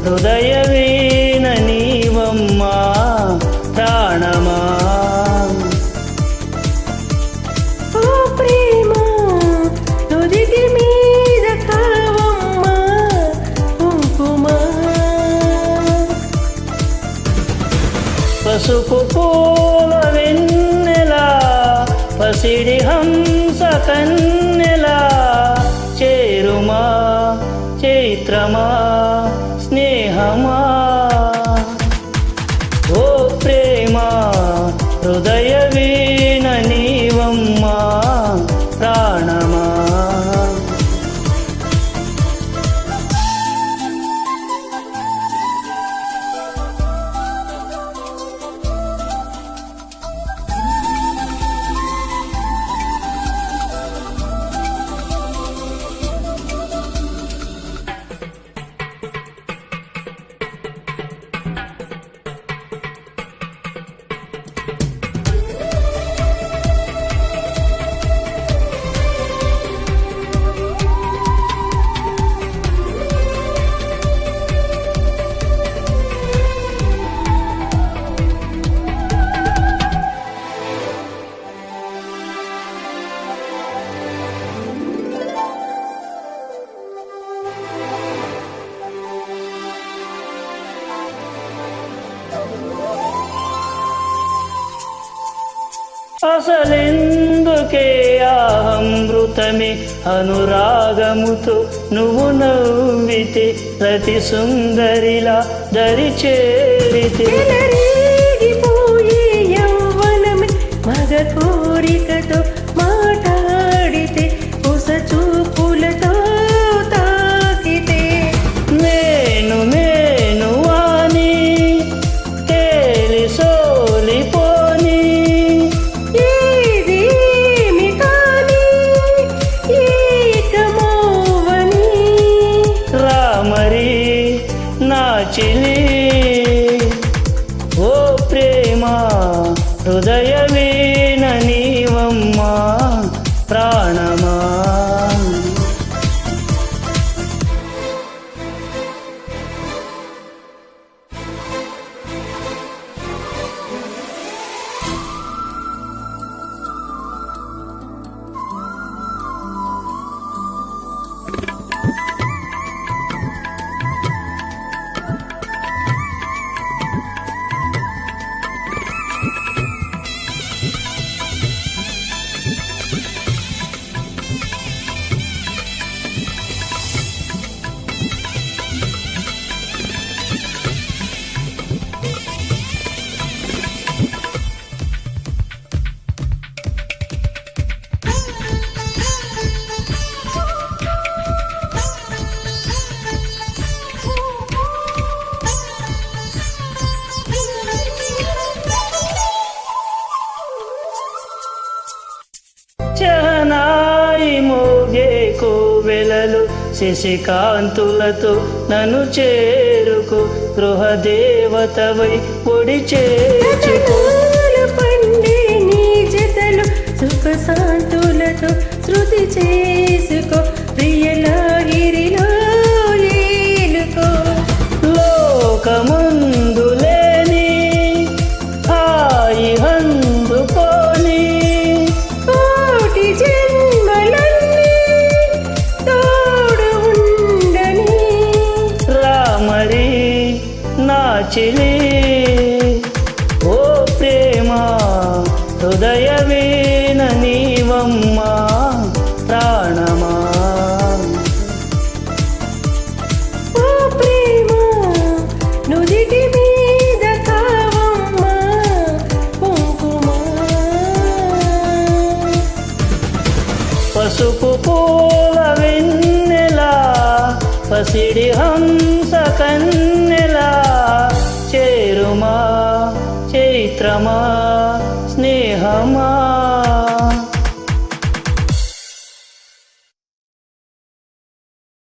హృదయ వీణ నీవమ్మా ప్రాణమా. ఓ ప్రేమ నుదిటి మీద కావమ్మా కుంకుమ. పసుపు పూల వెన్నెలా పసిడి హంస కన్నెలా చేరుమా చైత్రమా స్నేహమా. ఓ ప్రేమ హృదయ వీణ నీవమ్మా ప్రాణమా. అసలెందుకే అమృతమే అనురాగముతో నువ్వు నవ్వితే ప్రతి సుందరిలా దరి చేరితే. చెలరేగిపోయే యవ్వనమే మగ కోరికతో మాట్లాడితే ఉస చూపులతో తాకితే. నేను నేను వాణి తేలి సోలిపోని ఏదేమి కాని ఏకమోవని. రామరి నా చిలి. ఓ ప్రేమ హృదయ వీణ నీవమ్మా ప్రాణమా. చహనాయి మోగే కోవెలలు శశికాంతులతో నన్ను చేరుకు గృహదేవతవై పొడి చేర్చుకో. పండే నీ జతలు సుఖ శాంతులతో శృతి చేసుకో. ప్రియలాగిరిలో ఏలుకో. లోకముందు లేని హాయి అందుకోని కోటి జన్మలన్నీ తోడు ఉండని. రామరి నా చిలి. ఓ ప్రేమ హృదయ వీణ నీవమ్మా ప్రాణమా. ఓ ప్రేమ నుదిటి మీద కావమ్మా కుంకుమ. పసుపు పూల వెన్నెలా పసిడి హంస కన్నెలా చేరుమా చైత్రమా స్నేహమా.